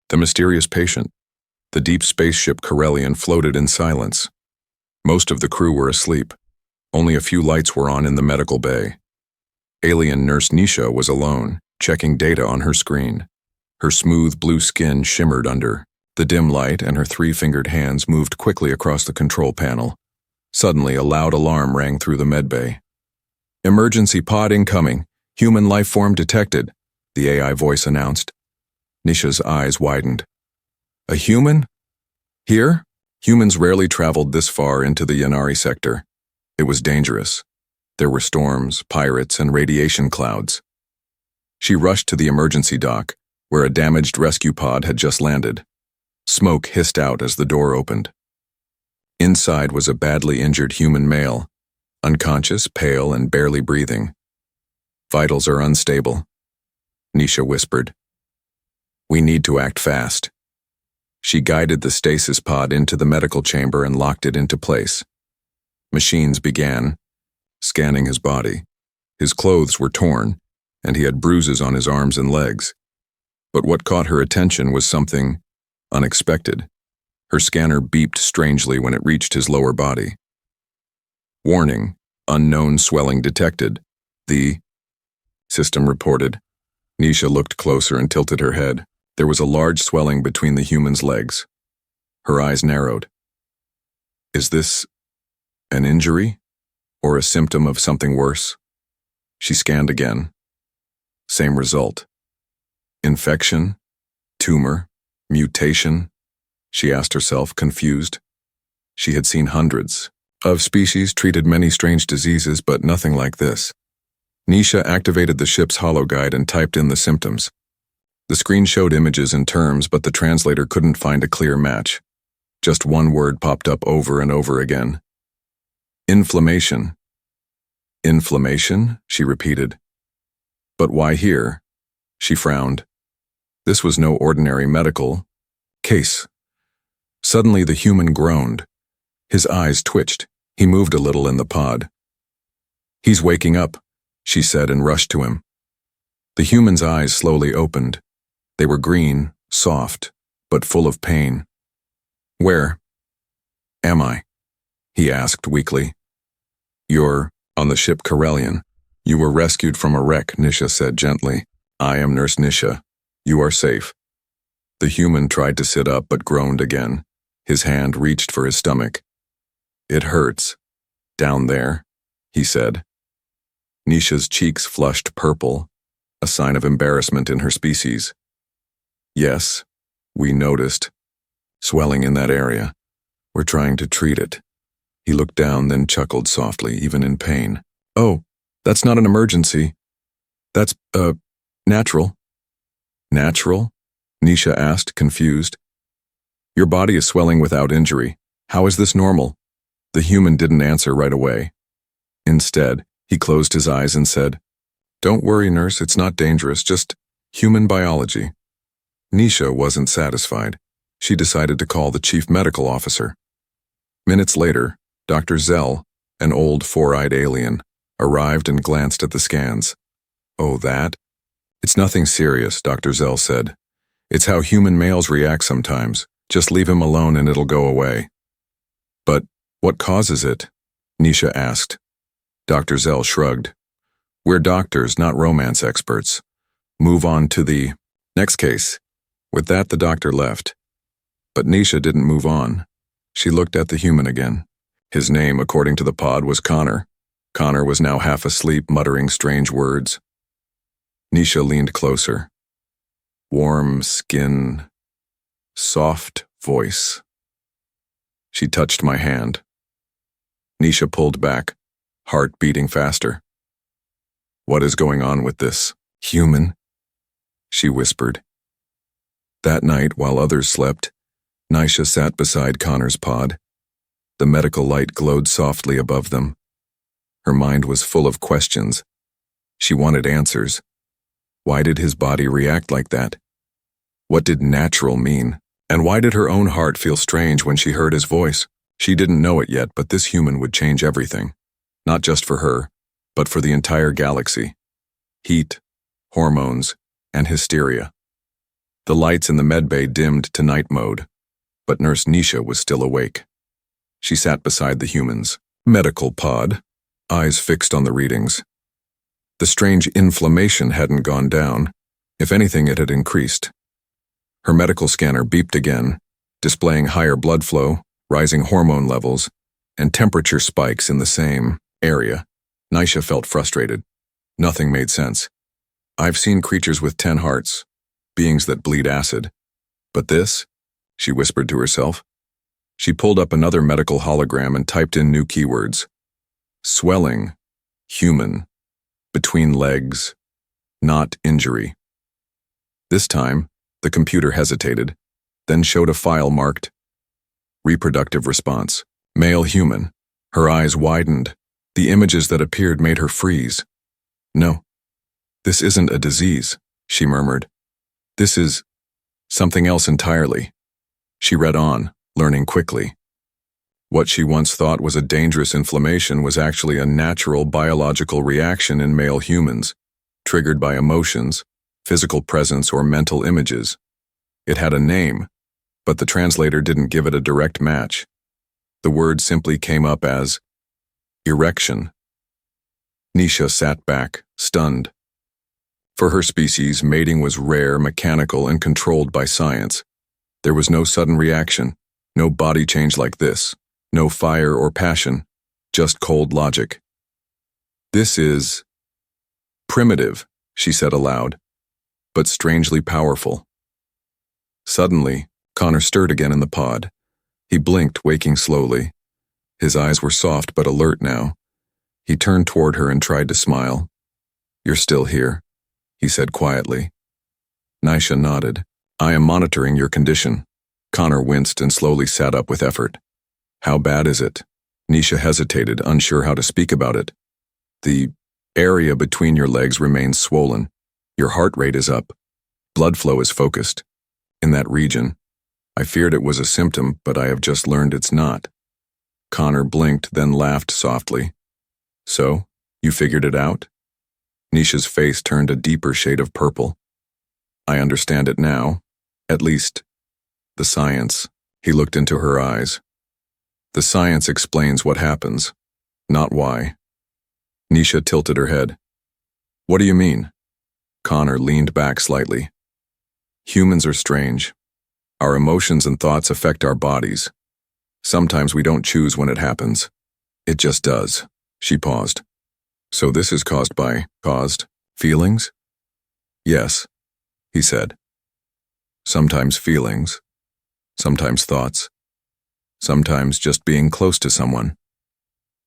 The mysterious patient. The deep spaceship Corellian floated in silence. Most of the crew were asleep. Only a few lights were on in the medical bay. Alien nurse Nisha was alone, checking data on her screen. Her smooth blue skin shimmered under the dim light, and her three-fingered hands moved quickly across the control panel. Suddenly, a loud alarm rang through the medbay. "Emergency pod incoming. Human life form detected," the AI voice announced. Nisha's eyes widened. "A human? Here?" Humans rarely traveled this far into the Yanari sector. It was dangerous. There were storms, pirates, and radiation clouds. She rushed to the emergency dock, where a damaged rescue pod had just landed. Smoke hissed out as the door opened. Inside was a badly injured human male, unconscious, pale, and barely breathing. "Vitals are unstable," Nisha whispered. "We need to act fast." She guided the stasis pod into the medical chamber and locked it into place. Machines began scanning his body. His clothes were torn, and he had bruises on his arms and legs. But what caught her attention was something unexpected. Her scanner beeped strangely when it reached his lower body. "Warning, unknown swelling detected," the system reported. Nisha looked closer and tilted her head. There was a large swelling between the human's legs. Her eyes narrowed. "Is this an injury, or a symptom of something worse?" She scanned again. Same result. Infection? Tumor? Mutation? She asked herself, confused. She had seen hundreds of species, treated many strange diseases, but nothing like this. Nisha activated the ship's hologuide and typed in the symptoms. The screen showed images and terms, but the translator couldn't find a clear match. Just one word popped up over and over again. "Inflammation." "Inflammation?" she repeated. "But why here?" She frowned. This was no ordinary medical case. Suddenly the human groaned. His eyes twitched. He moved a little in the pod. "He's waking up," she said and rushed to him. The human's eyes slowly opened. They were green, soft, but full of pain. "Where am I?" he asked weakly. "You're on the ship Corellian. You were rescued from a wreck," Nisha said gently. "I am Nurse Nisha. You are safe." The human tried to sit up but groaned again. His hand reached for his stomach. "It hurts. Down there," he said. Nisha's cheeks flushed purple, a sign of embarrassment in her species. "Yes, we noticed. Swelling in that area. We're trying to treat it." He looked down, then chuckled softly, even in pain. "Oh, that's not an emergency. That's, natural." "Natural?" Nisha asked, confused. "Your body is swelling without injury. How is this normal?" The human didn't answer right away. Instead, he closed his eyes and said, "Don't worry, nurse, it's not dangerous, just human biology." Nisha wasn't satisfied. She decided to call the chief medical officer. Minutes later, Dr. Zell, an old four-eyed alien, arrived and glanced at the scans. "Oh, that? It's nothing serious," Dr. Zell said. "It's how human males react sometimes. Just leave him alone and it'll go away." "But what causes it?" Nisha asked. Dr. Zell shrugged. "We're doctors, not romance experts. Move on to the next case." With that, the doctor left. But Nisha didn't move on. She looked at the human again. His name, according to the pod, was Connor. Connor was now half asleep, muttering strange words. Nisha leaned closer. Warm skin, soft voice. She touched my hand. Nisha pulled back, heart beating faster. "What is going on with this human?" she whispered. That night, while others slept, Nisha sat beside Connor's pod. The medical light glowed softly above them. Her mind was full of questions. She wanted answers. Why did his body react like that? What did natural mean? And why did her own heart feel strange when she heard his voice? She didn't know it yet, but this human would change everything. Not just for her, but for the entire galaxy. Heat, hormones, and hysteria. The lights in the medbay dimmed to night mode, but Nurse Nisha was still awake. She sat beside the human's medical pod, eyes fixed on the readings. The strange inflammation hadn't gone down. If anything, it had increased. Her medical scanner beeped again, displaying higher blood flow, rising hormone levels, and temperature spikes in the same area. Nisha felt frustrated. Nothing made sense. I've seen creatures with 10 hearts, beings that bleed acid. But this, she whispered to herself. She pulled up another medical hologram and typed in new keywords. Swelling, human, between legs, not injury. This time, the computer hesitated, then showed a file marked reproductive response, male human. Her eyes widened. The images that appeared made her freeze. No, this isn't a disease, she murmured. This is something else entirely. She read on, learning quickly. What she once thought was a dangerous inflammation was actually a natural biological reaction in male humans, triggered by emotions, physical presence, or mental images. It had a name, but the translator didn't give it a direct match. The word simply came up as erection. Nisha sat back, stunned. For her species, mating was rare, mechanical, and controlled by science. There was no sudden reaction, no body change like this, no fire or passion, just cold logic. This is primitive, she said aloud, but strangely powerful. Suddenly, Connor stirred again in the pod. He blinked, waking slowly. His eyes were soft but alert now. He turned toward her and tried to smile. You're still here, he said quietly. Nisha nodded. I am monitoring your condition. Connor winced and slowly sat up with effort. How bad is it? Nisha hesitated, unsure how to speak about it. The area between your legs remains swollen. Your heart rate is up. Blood flow is focused. In that region. I feared it was a symptom, but I have just learned it's not. Connor blinked, then laughed softly. So, you figured it out? Nisha's face turned a deeper shade of purple. I understand it now. At least, the science. He looked into her eyes. The science explains what happens, not why. Nisha tilted her head. What do you mean? Connor leaned back slightly. Humans are strange. Our emotions and thoughts affect our bodies. Sometimes we don't choose when it happens. It just does. She paused. So this is caused feelings? Yes, he said. Sometimes feelings, sometimes thoughts, sometimes just being close to someone.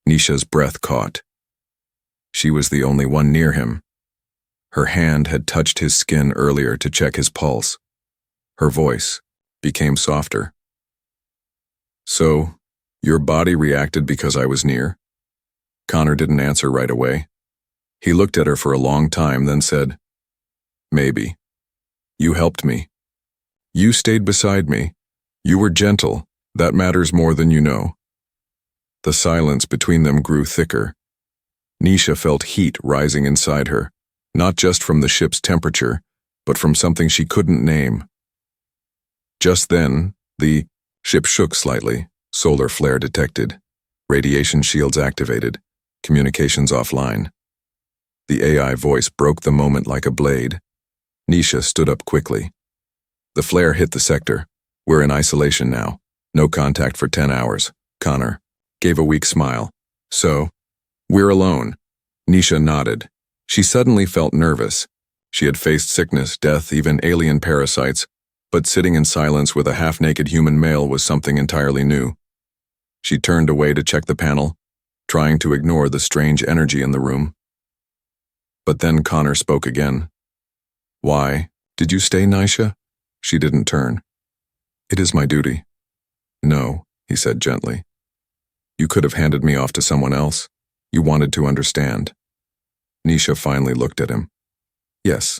Nisha's breath caught. She was the only one near him. Her hand had touched his skin earlier to check his pulse. Her voice became softer. So, your body reacted because I was near? Connor didn't answer right away. He looked at her for a long time, then said, Maybe. You helped me. You stayed beside me. You were gentle. That matters more than you know. The silence between them grew thicker. Nisha felt heat rising inside her, not just from the ship's temperature, but from something she couldn't name. Just then, the ship shook slightly, solar flare detected, radiation shields activated, communications offline. The AI voice broke the moment like a blade. Nisha stood up quickly. The flare hit the sector. We're in isolation now. No contact for 10 hours. Connor gave a weak smile. So, we're alone. Nisha nodded. She suddenly felt nervous. She had faced sickness, death, even alien parasites, but sitting in silence with a half-naked human male was something entirely new. She turned away to check the panel, trying to ignore the strange energy in the room. But then Connor spoke again. Why did you stay, Nisha? She didn't turn. It is my duty. No, he said gently. You could have handed me off to someone else. You wanted to understand. Nisha finally looked at him. Yes,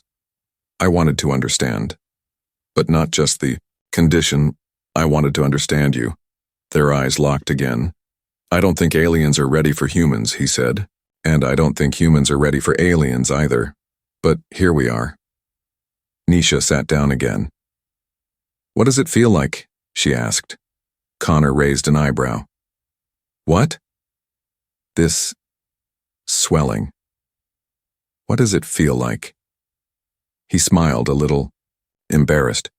I wanted to understand. But not just the condition. I wanted to understand you. Their eyes locked again. I don't think aliens are ready for humans, he said. And I don't think humans are ready for aliens either. But here we are. Nisha sat down again. What does it feel like? She asked. Connor raised an eyebrow. What? This swelling. What does it feel like? He smiled, a little embarrassed.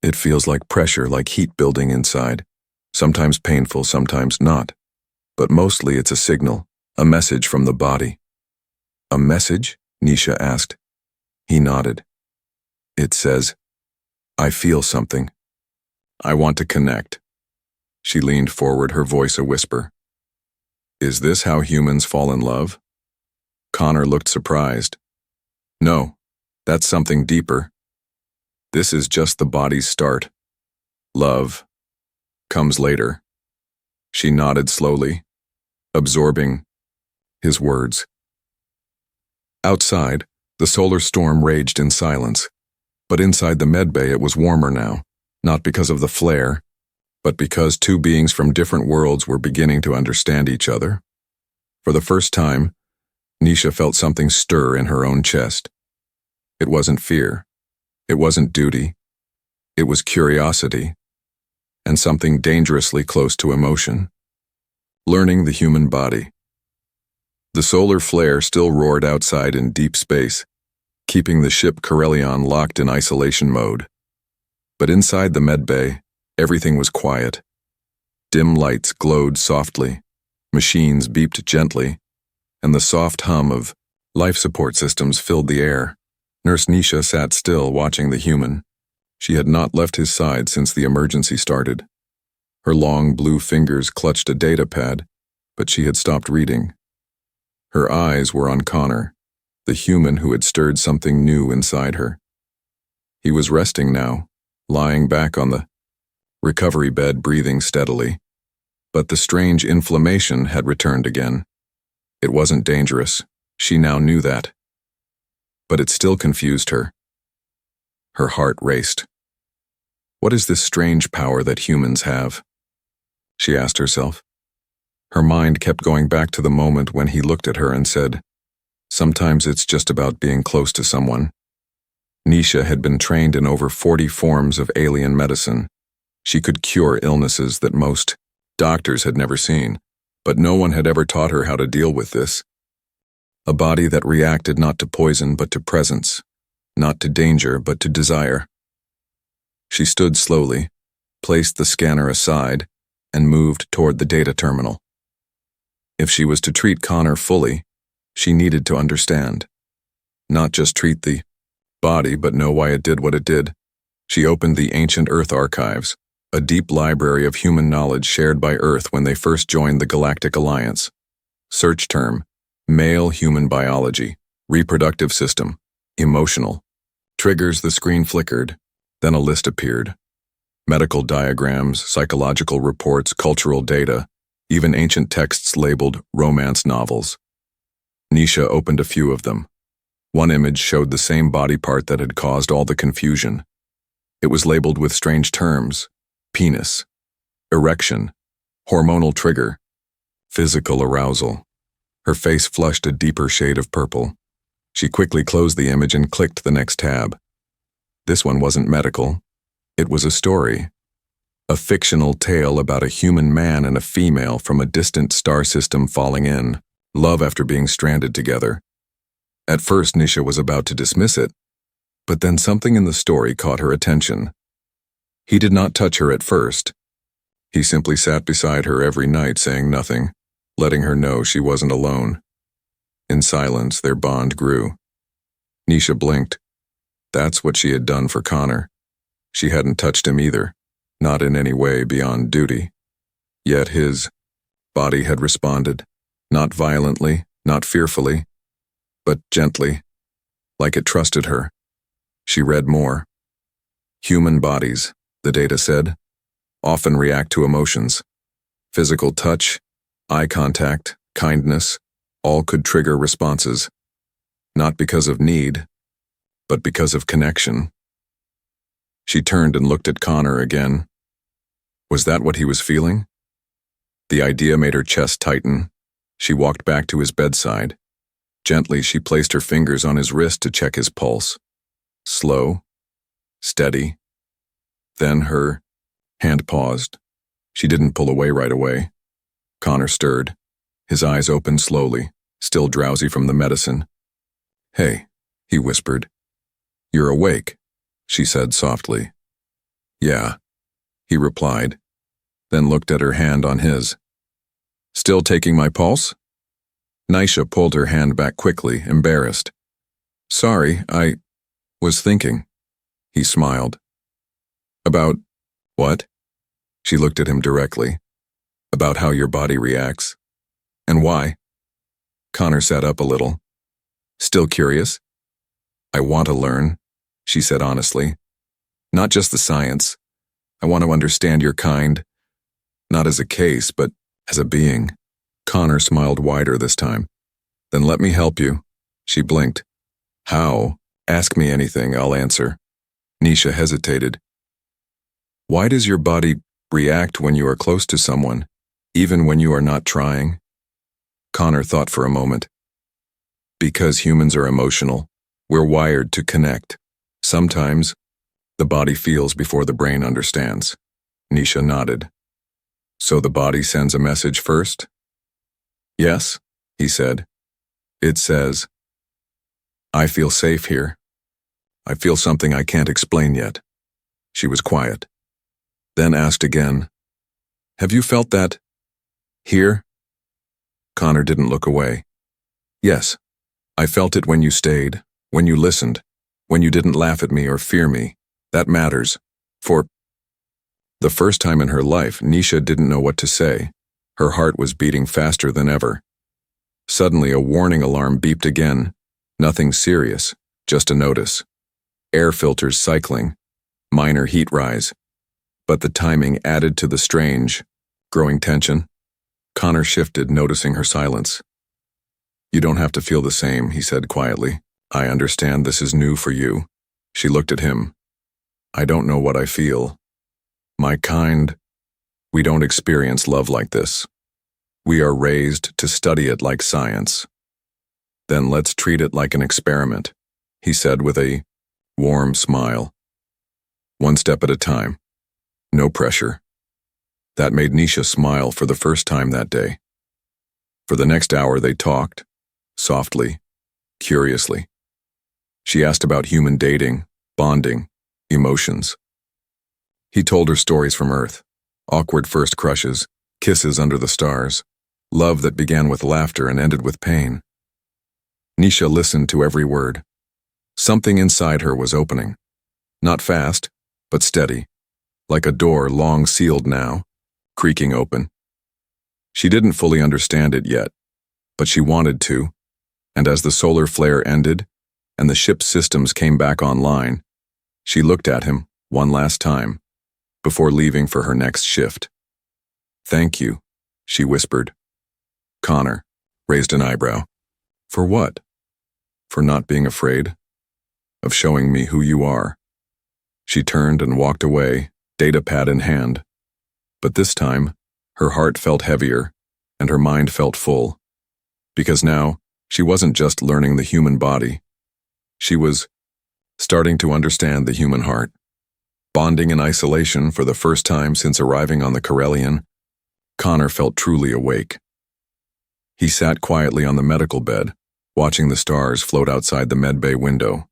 It feels like pressure, like heat building inside. Sometimes painful, sometimes not. But mostly it's a signal, a message from the body. A message? Nisha asked. He nodded. It says, I feel something. I want to connect. She leaned forward, her voice a whisper. Is this how humans fall in love? Connor looked surprised. No, that's something deeper. This is just the body's start. Love comes later. She nodded slowly, absorbing his words. Outside, the solar storm raged in silence, but inside the medbay it was warmer now, not because of the flare, but because two beings from different worlds were beginning to understand each other. For the first time, Nisha felt something stir in her own chest. It wasn't fear. It wasn't duty. It was curiosity, and something dangerously close to emotion. Learning the human body. The solar flare still roared outside in deep space, keeping the ship Corellion locked in isolation mode. But inside the medbay, everything was quiet. Dim lights glowed softly, machines beeped gently, and the soft hum of life support systems filled the air. Nurse Nisha sat still, watching the human. She had not left his side since the emergency started. Her long blue fingers clutched a data pad, but she had stopped reading. Her eyes were on Connor, the human who had stirred something new inside her. He was resting now, lying back on the recovery bed, breathing steadily. But the strange inflammation had returned again. It wasn't dangerous. She now knew that. But it still confused her. Her heart raced. What is this strange power that humans have? She asked herself. Her mind kept going back to the moment when he looked at her and said, sometimes it's just about being close to someone. Nisha had been trained in over 40 forms of alien medicine. She could cure illnesses that most doctors had never seen, but no one had ever taught her how to deal with this. A body that reacted not to poison but to presence, not to danger but to desire. She stood slowly, placed the scanner aside, and moved toward the data terminal. If she was to treat Connor fully, she needed to understand. Not just treat the body, but know why it did what it did. She opened the Ancient Earth Archives, a deep library of human knowledge shared by Earth when they first joined the Galactic Alliance. Search term: male human biology, reproductive system, emotional. Triggers. The screen flickered, then a list appeared. Medical diagrams, psychological reports, cultural data, even ancient texts labeled romance novels. Nisha opened a few of them. One image showed the same body part that had caused all the confusion. It was labeled with strange terms: penis, erection, hormonal trigger, physical arousal. Her face flushed a deeper shade of purple. She quickly closed the image and clicked the next tab. This one wasn't medical. It was a story. A fictional tale about a human man and a female from a distant star system falling in love after being stranded together. At first, Nisha was about to dismiss it, but then something in the story caught her attention. He did not touch her at first. He simply sat beside her every night, saying nothing, letting her know she wasn't alone. In silence, their bond grew. Nisha blinked. That's what she had done for Connor. She hadn't touched him either, not in any way beyond duty. Yet his body had responded, not violently, not fearfully, but gently, like it trusted her. She read more. Human bodies, the data said, often react to emotions. Physical touch, eye contact, kindness, all could trigger responses. Not because of need, but because of connection. She turned and looked at Connor again. Was that what he was feeling? The idea made her chest tighten. She walked back to his bedside. Gently, she placed her fingers on his wrist to check his pulse. Slow, steady. Then her hand paused. She didn't pull away right away. Connor stirred. His eyes opened slowly, still drowsy from the medicine. "Hey," he whispered. "You're awake," she said softly. "Yeah," he replied, then looked at her hand on his. "Still taking my pulse?" Nisha pulled her hand back quickly, embarrassed. "Sorry, I was thinking." He smiled. "About what?" She looked at him directly. "About how your body reacts. And why?" Connor sat up a little. "Still curious?" "I want to learn," she said honestly. "Not just the science. I want to understand your kind. Not as a case, but as a being." Connor smiled wider this time. "Then let me help you." She blinked. "How? Ask me anything, I'll answer." Nisha hesitated. "Why does your body react when you are close to someone, even when you are not trying?" Connor thought for a moment. "Because humans are emotional. We're wired to connect. Sometimes, the body feels before the brain understands." Nisha nodded. "So the body sends a message first?" "Yes," he said. "It says, I feel safe here. I feel something I can't explain yet." She was quiet. Then asked again, "Have you felt that here?" Connor didn't look away. "Yes, I felt it when you stayed, when you listened, when you didn't laugh at me or fear me. That matters. For..." The first time in her life, Nisha didn't know what to say. Her heart was beating faster than ever. Suddenly, a warning alarm beeped again. Nothing serious, just a notice. Air filters cycling, minor heat rise. But the timing added to the strange, growing tension. Connor shifted, noticing her silence. "You don't have to feel the same," he said quietly. "I understand this is new for you." She looked at him. "I don't know what I feel. My kind, we don't experience love like this. We are raised to study it like science." "Then let's treat it like an experiment," he said with a warm smile. "One step at a time. No pressure." That made Nisha smile for the first time that day. For the next hour they talked, softly, curiously. She asked about human dating, bonding, emotions. He told her stories from Earth, awkward first crushes, kisses under the stars, love that began with laughter and ended with pain. Nisha listened to every word. Something inside her was opening. Not fast, but steady, like a door long sealed now, creaking open. She didn't fully understand it yet, but she wanted to, and as the solar flare ended and the ship's systems came back online, she looked at him one last time before leaving for her next shift. "Thank you," she whispered. Connor raised an eyebrow. "For what?" "For not being afraid. Of showing me who you are." She turned and walked away, data pad in hand. But this time, her heart felt heavier, and her mind felt full. Because now, she wasn't just learning the human body. She was starting to understand the human heart. Bonding in isolation for the first time since arriving on the Corellian, Connor felt truly awake. He sat quietly on the medical bed, watching the stars float outside the medbay window.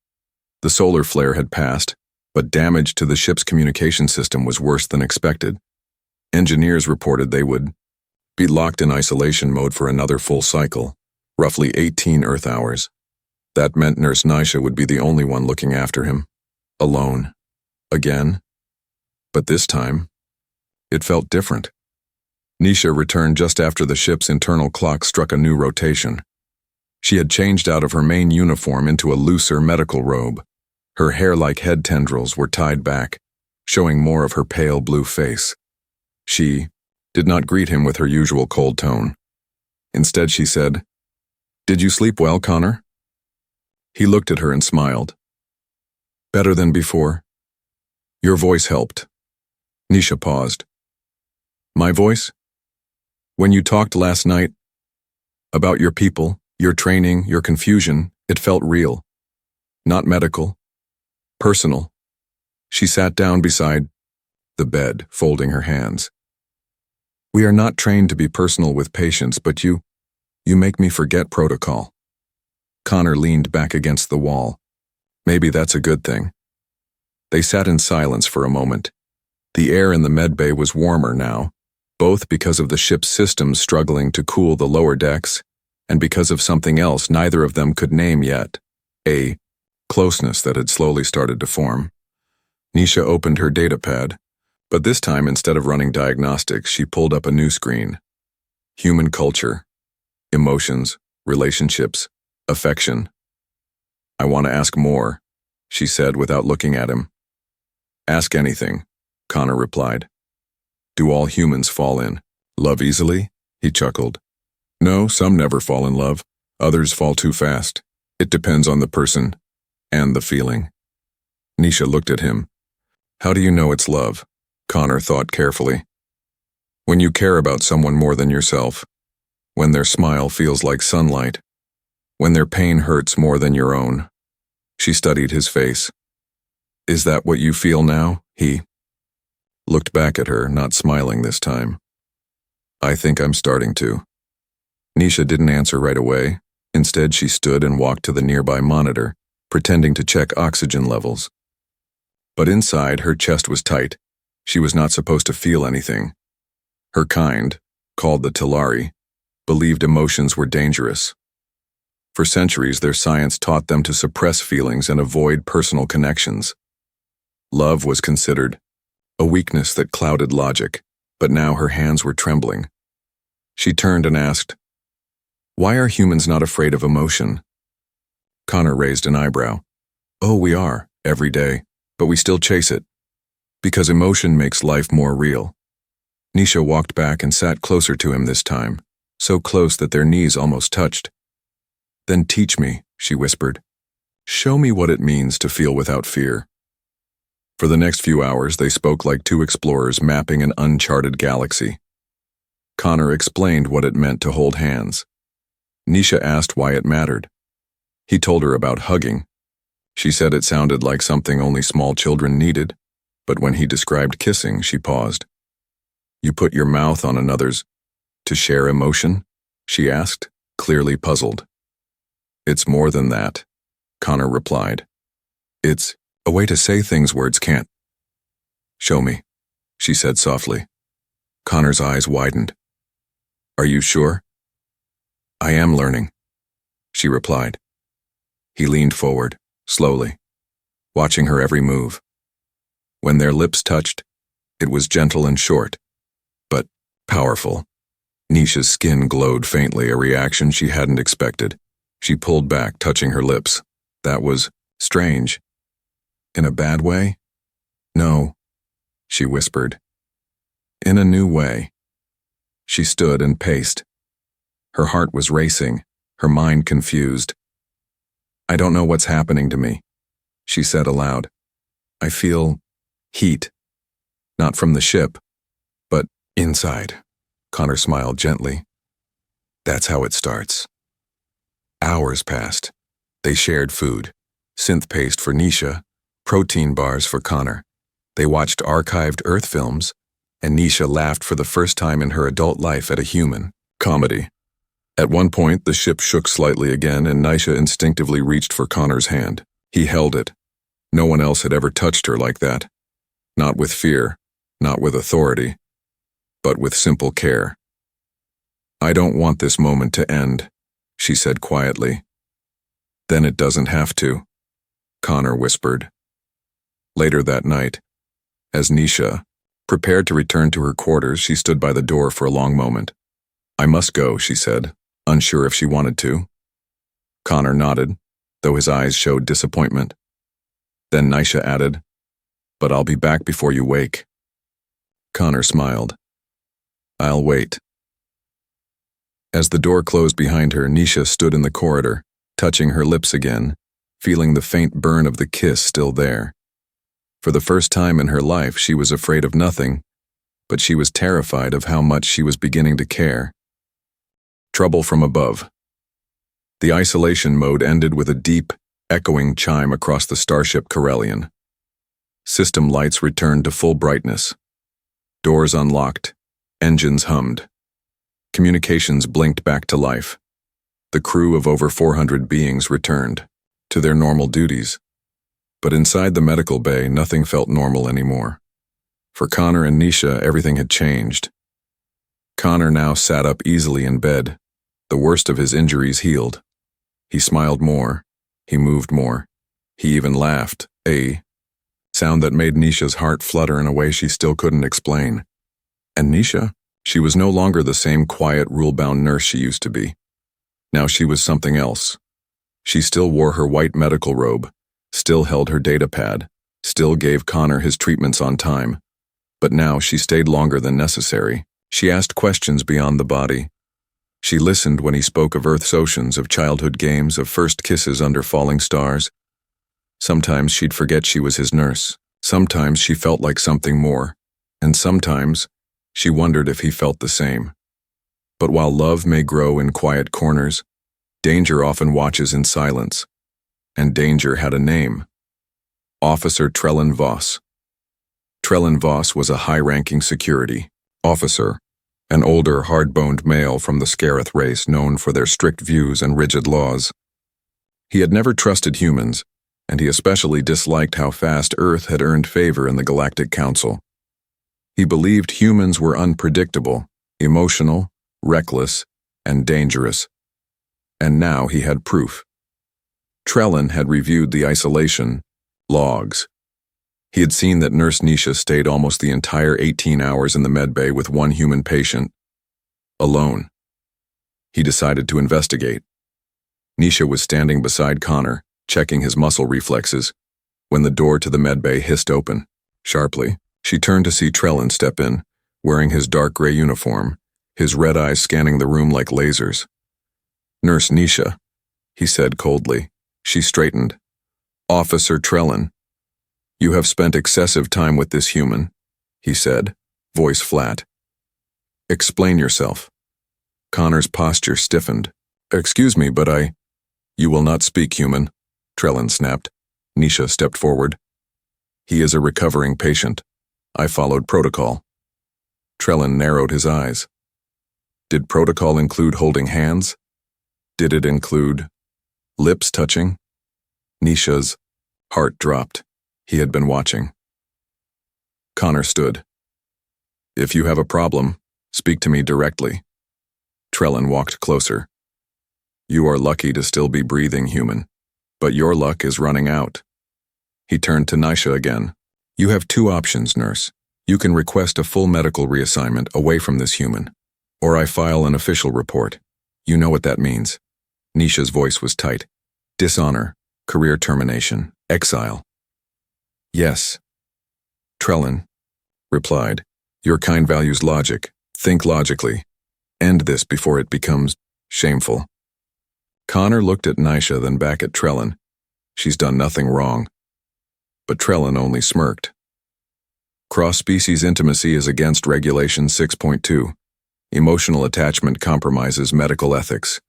The solar flare had passed, but damage to the ship's communication system was worse than expected. Engineers reported they would be locked in isolation mode for another full cycle, roughly 18 Earth hours. That meant Nurse Nisha would be the only one looking after him. Alone. Again. But this time, it felt different. Nisha returned just after the ship's internal clock struck a new rotation. She had changed out of her main uniform into a looser medical robe. Her hair-like head tendrils were tied back, showing more of her pale blue face. She did not greet him with her usual cold tone. Instead, she said, "Did you sleep well, Connor?" He looked at her and smiled. "Better than before." "Your voice helped." Nisha paused. "My voice? When you talked last night about your people, your training, your confusion, it felt real. Not medical. Personal." She sat down beside the bed, folding her hands. We are not trained to be personal with patients, but you make me forget protocol. Connor leaned back against the wall. Maybe that's a good thing. They sat in silence for a moment. The air in the medbay was warmer now, both because of the ship's systems struggling to cool the lower decks, and because of something else neither of them could name yet, a closeness that had slowly started to form. Nisha opened her datapad, but this time instead of running diagnostics, she pulled up a new screen. Human culture, emotions, relationships, affection. I want to ask more, she said without looking at him. Ask anything, Connor replied. Do all humans fall in love easily? He chuckled. No, some never fall in love. Others fall too fast. It depends on the person and the feeling. Nisha looked at him. How do you know it's love? Connor thought carefully. When you care about someone more than yourself, when their smile feels like sunlight, when their pain hurts more than your own. She studied his face. Is that what you feel now? He looked back at her, not smiling this time. I think I'm starting to. Nisha didn't answer right away. Instead, she stood and walked to the nearby monitor, pretending to check oxygen levels. But inside, her chest was tight. She was not supposed to feel anything. Her kind, called the Telari, believed emotions were dangerous. For centuries, their science taught them to suppress feelings and avoid personal connections. Love was considered a weakness that clouded logic, but now her hands were trembling. She turned and asked, Why are humans not afraid of emotion? Connor raised an eyebrow. Oh, we are, every day, but we still chase it. Because emotion makes life more real. Nisha walked back and sat closer to him this time, so close that their knees almost touched. Then teach me, she whispered. Show me what it means to feel without fear. For the next few hours, they spoke like two explorers mapping an uncharted galaxy. Connor explained what it meant to hold hands. Nisha asked why it mattered. He told her about hugging. She said it sounded like something only small children needed, but when he described kissing, she paused. You put your mouth on another's to share emotion? She asked, clearly puzzled. It's more than that, Connor replied. It's a way to say things words can't. Show me, she said softly. Connor's eyes widened. Are you sure? I am learning, she replied. He leaned forward, slowly, watching her every move. When their lips touched, it was gentle and short, but powerful. Nisha's skin glowed faintly, a reaction she hadn't expected. She pulled back, touching her lips. That was strange. In a bad way? No, she whispered. In a new way. She stood and paced. Her heart was racing, her mind confused. I don't know what's happening to me, she said aloud. I feel heat. Not from the ship, but inside. Connor smiled gently. That's how it starts. Hours passed. They shared food. Synth paste for Nisha, protein bars for Connor. They watched archived Earth films, and Nisha laughed for the first time in her adult life at a human comedy. At one point, the ship shook slightly again, and Nisha instinctively reached for Connor's hand. He held it. No one else had ever touched her like that. Not with fear, not with authority, but with simple care. I don't want this moment to end, she said quietly. Then it doesn't have to, Connor whispered. Later that night, as Nisha prepared to return to her quarters, she stood by the door for a long moment. I must go, she said, unsure if she wanted to. Connor nodded, though his eyes showed disappointment. Then Nisha added, But I'll be back before you wake. Connor smiled. I'll wait. As the door closed behind her, Nisha stood in the corridor, touching her lips again, feeling the faint burn of the kiss still there. For the first time in her life, she was afraid of nothing, but she was terrified of how much she was beginning to care. Trouble from above. The isolation mode ended with a deep, echoing chime across the starship Corellian. System lights returned to full brightness, Doors unlocked. Engines hummed. Communications blinked back to life. The crew of over 400 beings returned to their normal duties. But inside the medical bay, nothing felt normal anymore. For Connor and Nisha, everything had changed. Connor now sat up easily in bed, the worst of his injuries healed. He smiled more. He moved more. He even laughed, a sound that made Nisha's heart flutter in a way she still couldn't explain. And Nisha? She was no longer the same quiet, rule-bound nurse she used to be. Now she was something else. She still wore her white medical robe, still held her data pad, still gave Connor his treatments on time. But now she stayed longer than necessary. She asked questions beyond the body. She listened when he spoke of Earth's oceans, of childhood games, of first kisses under falling stars. Sometimes she'd forget she was his nurse. Sometimes she felt like something more. And sometimes she wondered if he felt the same. But while love may grow in quiet corners, danger often watches in silence. And danger had a name. Officer Trellin Voss. Trellin Voss was a high-ranking security officer, an older, hard-boned male from the Scarith race known for their strict views and rigid laws. He had never trusted humans, and he especially disliked how fast Earth had earned favor in the Galactic Council. He believed humans were unpredictable, emotional, reckless, and dangerous. And now he had proof. Trellin had reviewed the isolation logs. He had seen that Nurse Nisha stayed almost the entire 18 hours in the medbay with one human patient, alone. He decided to investigate. Nisha was standing beside Connor, checking his muscle reflexes, when the door to the medbay hissed open. Sharply, she turned to see Trellin step in, wearing his dark gray uniform, his red eyes scanning the room like lasers. "Nurse Nisha," he said coldly. She straightened. "Officer Trellin, you have spent excessive time with this human," he said, voice flat. "Explain yourself." Connor's posture stiffened. "Excuse me, but You will not speak, human," Trellin snapped. Nisha stepped forward. "He is a recovering patient. I followed protocol." Trellin narrowed his eyes. Did protocol include holding hands? Did it include lips touching? Nisha's heart dropped. He had been watching. Connor stood. "If you have a problem, speak to me directly." Trellin walked closer. "You are lucky to still be breathing, human, but your luck is running out." He turned to Nisha again. "You have two options, nurse. You can request a full medical reassignment away from this human, or I file an official report. You know what that means." Nisha's voice was tight. "Dishonor, career termination, exile." "Yes," Trellin replied. "Your kind values logic. Think logically. End this before it becomes shameful." Connor looked at Nisha, then back at Trellin. She's done nothing wrong. But Trellin only smirked. Cross-species intimacy is against Regulation 6.2. Emotional attachment compromises medical ethics.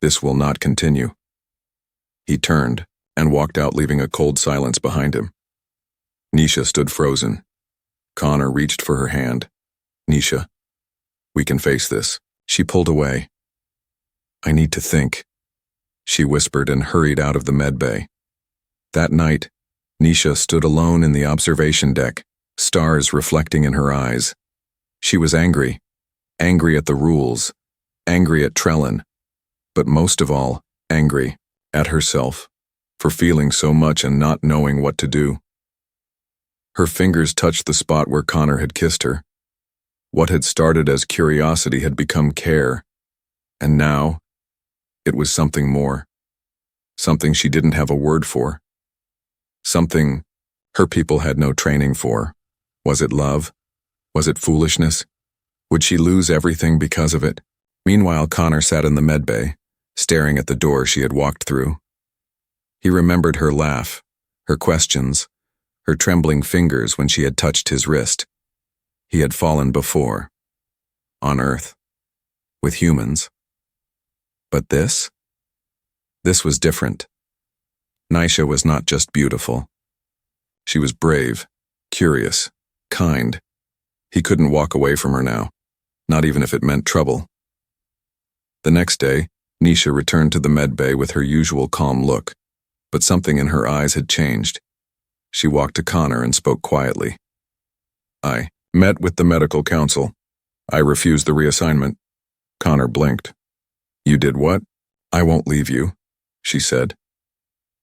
This will not continue. He turned and walked out, leaving a cold silence behind him. Nisha stood frozen. Connor reached for her hand. "Nisha, we can face this." She pulled away. "I need to think," she whispered and hurried out of the medbay. That night, Nisha stood alone in the observation deck, stars reflecting in her eyes. She was angry at the rules, angry at Trellin, but most of all, angry at herself for feeling so much and not knowing what to do. Her fingers touched the spot where Connor had kissed her. What had started as curiosity had become care, and now it was something more. Something she didn't have a word for. Something her people had no training for. Was it love? Was it foolishness? Would she lose everything because of it? Meanwhile, Connor sat in the medbay, staring at the door she had walked through. He remembered her laugh, her questions, her trembling fingers when she had touched his wrist. He had fallen before. On Earth. With humans. But this? This was different. Nisha was not just beautiful. She was brave, curious, kind. He couldn't walk away from her now, not even if it meant trouble. The next day, Nisha returned to the medbay with her usual calm look, but something in her eyes had changed. She walked to Connor and spoke quietly. I met with the medical council. I refused the reassignment. Connor blinked. You did what? I won't leave you, she said.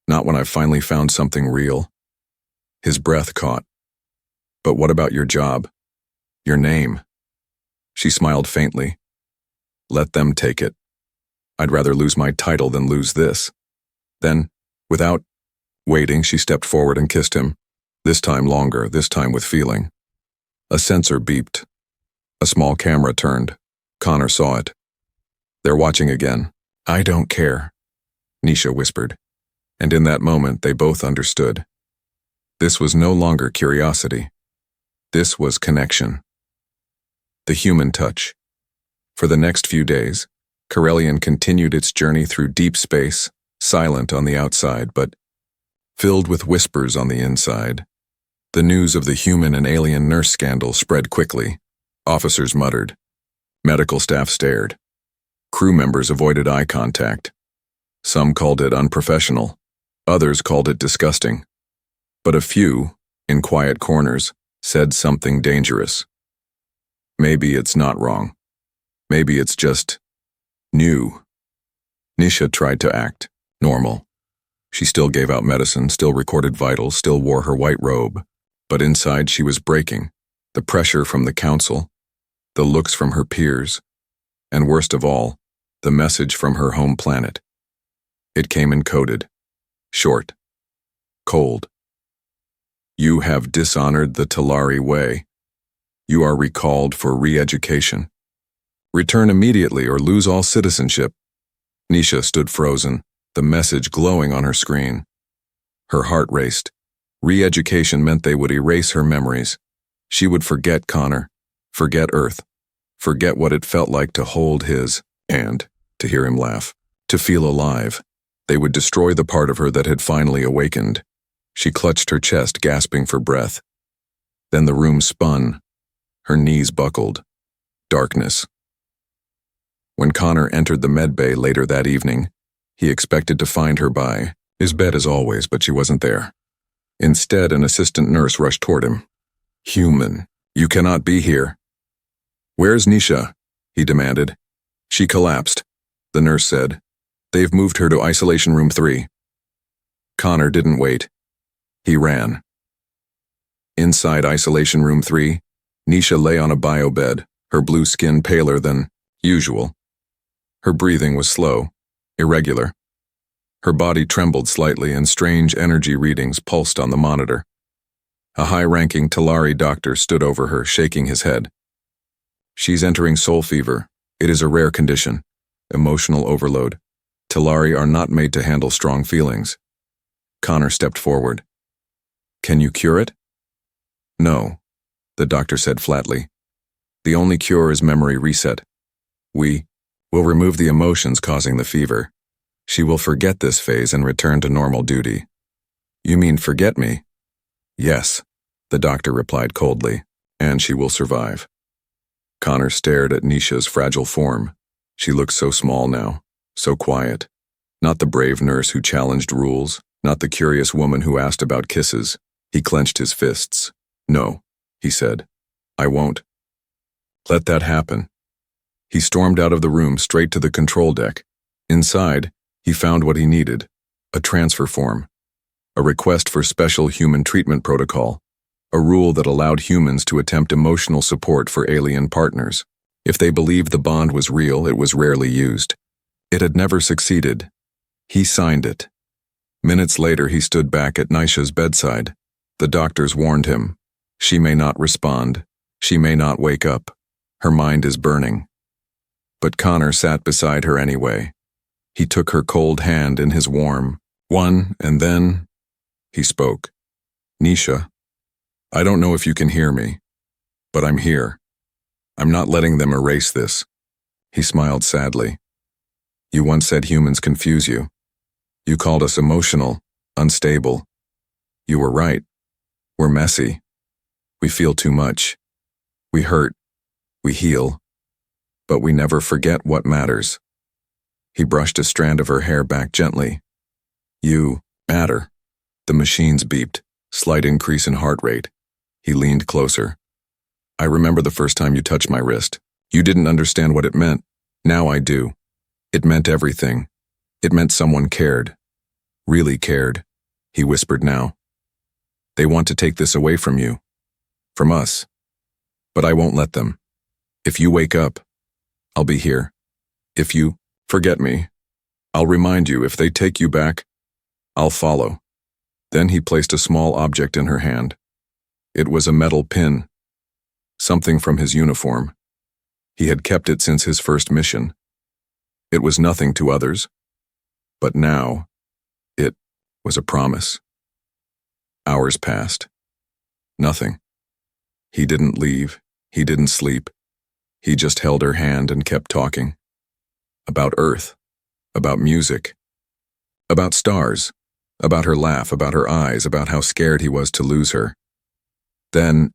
Not when I've finally found something real. His breath caught. But what about your job? Your name? She smiled faintly. Let them take it. I'd rather lose my title than lose this. Then, without waiting, she stepped forward and kissed him. This time longer, this time with feeling. A sensor beeped. A small camera turned. Connor saw it. They're watching again. I don't care, Nisha whispered. And in that moment, they both understood. This was no longer curiosity. This was connection. The human touch. For the next few days, Corellian continued its journey through deep space, silent on the outside, but filled with whispers on the inside. The news of the human and alien nurse scandal spread quickly. Officers muttered. Medical staff stared. Crew members avoided eye contact. Some called it unprofessional. Others called it disgusting. But a few, in quiet corners, said something dangerous. Maybe it's not wrong. Maybe it's just new. Nisha tried to act normal. She still gave out medicine, still recorded vitals, still wore her white robe. But inside she was breaking. The pressure from the council, the looks from her peers, and worst of all, the message from her home planet. It came encoded. Short. Cold. You have dishonored the Talari way. You are recalled for re-education. Return immediately or lose all citizenship. Nisha stood frozen, the message glowing on her screen. Her heart raced. Re-education meant they would erase her memories. She would forget Connor, forget Earth, forget what it felt like to hold his, and, to hear him laugh, to feel alive. They would destroy the part of her that had finally awakened. She clutched her chest, gasping for breath. Then the room spun. Her knees buckled. Darkness. When Connor entered the medbay later that evening, he expected to find her by his bed as always, but she wasn't there. Instead, an assistant nurse rushed toward him. Human, you cannot be here. Where's Nisha? He demanded. She collapsed, the nurse said. They've moved her to isolation room 3. Connor didn't wait. He ran. Inside isolation room 3, Nisha lay on a bio-bed, her blue skin paler than usual. Her breathing was slow, irregular. Her body trembled slightly and strange energy readings pulsed on the monitor. A high-ranking Talari doctor stood over her, shaking his head. She's entering soul fever. It is a rare condition. Emotional overload. Talari are not made to handle strong feelings. Connor stepped forward. Can you cure it? No, the doctor said flatly. The only cure is memory reset. We will remove the emotions causing the fever. She will forget this phase and return to normal duty. You mean forget me? Yes, the doctor replied coldly, and she will survive. Connor stared at Nisha's fragile form. She looked so small now, so quiet. Not the brave nurse who challenged rules, not the curious woman who asked about kisses. He clenched his fists. No, he said. I won't. Let that happen. He stormed out of the room straight to the control deck. Inside, he found what he needed, a transfer form, a request for special human treatment protocol, a rule that allowed humans to attempt emotional support for alien partners. If they believed the bond was real, it was rarely used. It had never succeeded. He signed it. Minutes later, he stood back at Nisha's bedside. The doctors warned him. She may not respond. She may not wake up. Her mind is burning. But Connor sat beside her anyway. He took her cold hand in his warm one, and then he spoke. Nisha, I don't know if you can hear me, but I'm here. I'm not letting them erase this. He smiled sadly. You once said humans confuse you. You called us emotional, unstable. You were right. We're messy. We feel too much. We hurt, we heal, but we never forget what matters. He brushed a strand of her hair back gently. You matter. The machines beeped, slight increase in heart rate. He leaned closer. I remember the first time you touched my wrist. You didn't understand what it meant. Now I do. It meant everything. It meant someone cared. Really cared, he whispered now. They want to take this away from you. From us. But I won't let them. If you wake up, I'll be here. If you forget me, I'll remind you. If they take you back, I'll follow. Then he placed a small object in her hand. It was a metal pin. Something from his uniform. He had kept it since his first mission. It was nothing to others. But now, it was a promise. Hours passed. Nothing. He didn't leave. He didn't sleep. He just held her hand and kept talking. About Earth. About music. About stars. About her laugh, about her eyes, about how scared he was to lose her. Then,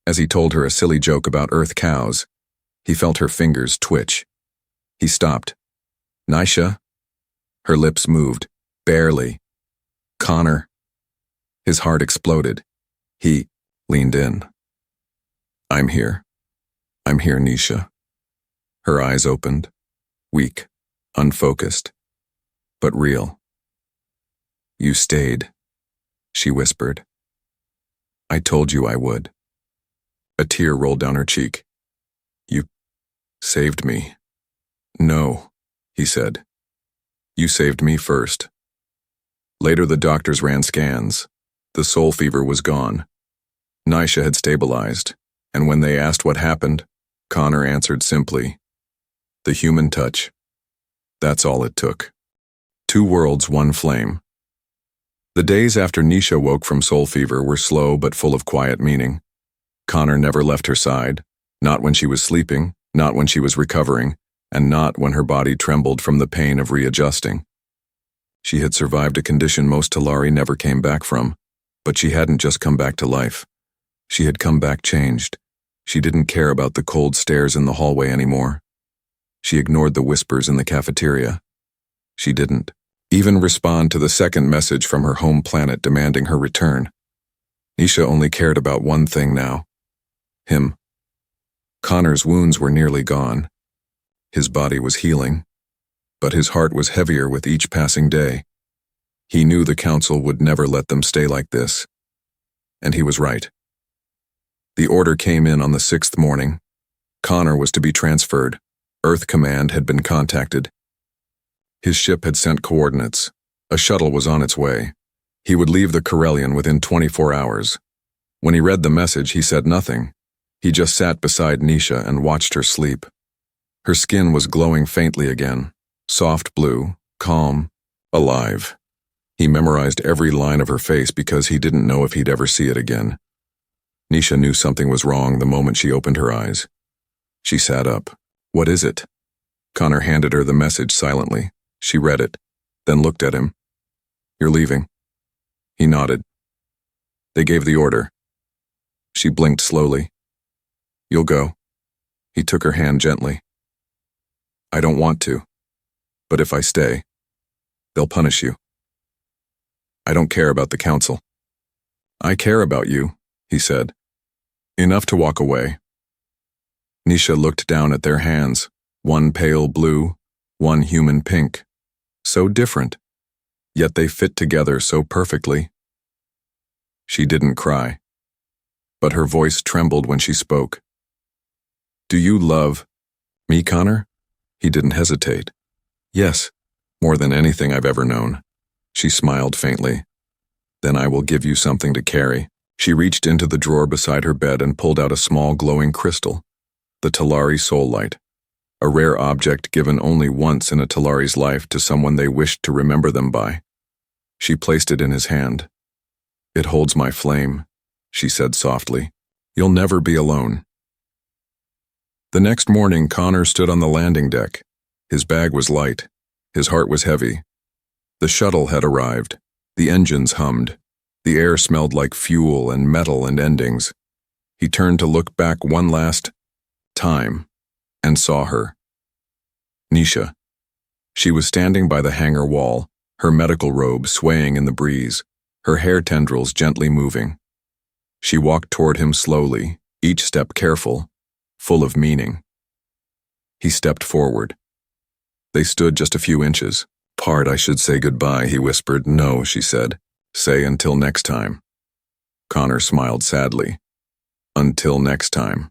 as he told her a silly joke about Earth cows, he felt her fingers twitch. He stopped. Nisha? Her lips moved, barely. Connor. His heart exploded. He leaned in. I'm here. I'm here, Nisha. Her eyes opened, weak, unfocused, but real. You stayed, she whispered. I told you I would. A tear rolled down her cheek. You saved me. No, he said. You saved me first. Later the doctors ran scans. The soul fever was gone. Nisha had stabilized, and when they asked what happened, Connor answered simply, the human touch. That's all it took. 2 worlds, 1 flame. The days after Nisha woke from soul fever were slow but full of quiet meaning. Connor never left her side, not when she was sleeping, not when she was recovering, and not when her body trembled from the pain of readjusting. She had survived a condition most Talari never came back from, but she hadn't just come back to life. She had come back changed. She didn't care about the cold stares in the hallway anymore. She ignored the whispers in the cafeteria. She didn't even respond to the second message from her home planet demanding her return. Nisha only cared about one thing now. Him. Connor's wounds were nearly gone. His body was healing, but his heart was heavier with each passing day. He knew the council would never let them stay like this. And he was right. The order came in on the 6th morning. Connor was to be transferred. Earth Command had been contacted. His ship had sent coordinates. A shuttle was on its way. He would leave the Corellian within 24 hours. When he read the message, he said nothing. He just sat beside Nisha and watched her sleep. Her skin was glowing faintly again, soft blue, calm, alive. He memorized every line of her face because he didn't know if he'd ever see it again. Nisha knew something was wrong the moment she opened her eyes. She sat up. What is it? Connor handed her the message silently. She read it, then looked at him. You're leaving. He nodded. They gave the order. She blinked slowly. You'll go. He took her hand gently. I don't want to, but if I stay, they'll punish you. I don't care about the council. I care about you, he said. Enough to walk away. Nisha looked down at their hands, one pale blue, one human pink. So different, yet they fit together so perfectly. She didn't cry, but her voice trembled when she spoke. Do you love me, Connor? He didn't hesitate. Yes, more than anything I've ever known. She smiled faintly. Then I will give you something to carry. She reached into the drawer beside her bed and pulled out a small glowing crystal, the Talari Soul Light, a rare object given only once in a Talari's life to someone they wished to remember them by. She placed it in his hand. It holds my flame, she said softly. You'll never be alone. The next morning, Connor stood on the landing deck. His bag was light. His heart was heavy. The shuttle had arrived. The engines hummed. The air smelled like fuel and metal and endings. He turned to look back one last time and saw her. Nisha. She was standing by the hangar wall, her medical robe swaying in the breeze, her hair tendrils gently moving. She walked toward him slowly, each step careful, full of meaning. He stepped forward. They stood just a few inches. "Pard, I should say goodbye," he whispered. "No," she said. "Say until next time." Connor smiled sadly. "Until next time."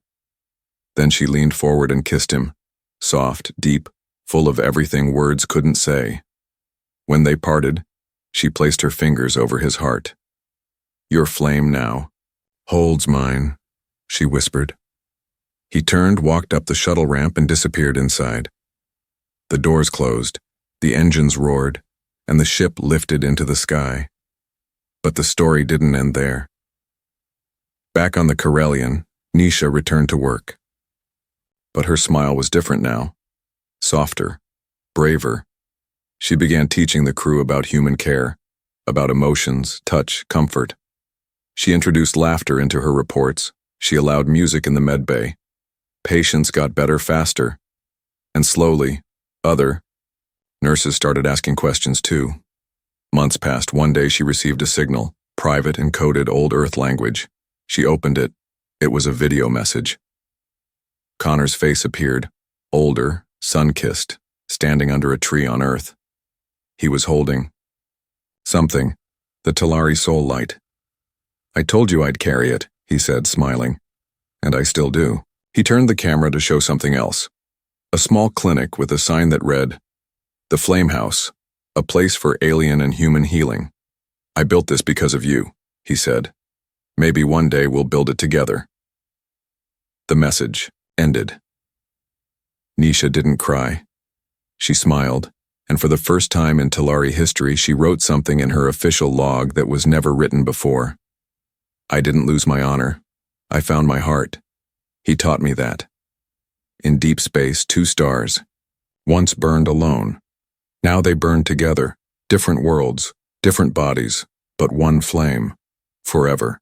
Then she leaned forward and kissed him, soft, deep, full of everything words couldn't say. When they parted, she placed her fingers over his heart. "Your flame now holds mine," she whispered. He turned, walked up the shuttle ramp, and disappeared inside. The doors closed, the engines roared, and the ship lifted into the sky. But the story didn't end there. Back on the Corellian, Nisha returned to work. But her smile was different now. Softer, braver. She began teaching the crew about human care, about emotions, touch, comfort. She introduced laughter into her reports. She allowed music in the med bay. Patients got better faster. And slowly, other nurses started asking questions too. Months passed. One day she received a signal, private, encoded old Earth language. She opened it. It was a video message. Connor's face appeared, older, sun-kissed, standing under a tree on Earth. He was holding something, the Talari soul light. "I told you I'd carry it," he said, smiling. "And I still do." He turned the camera to show something else. A small clinic with a sign that read, "The Flame House, a place for alien and human healing. I built this because of you," he said. "Maybe one day we'll build it together." The message ended. Nisha didn't cry. She smiled, and for the first time in Talari history, she wrote something in her official log that was never written before. "I didn't lose my honor. I found my heart. He taught me that. In deep space, 2 stars, once burned alone. Now they burn together, different worlds, different bodies, but one flame, forever."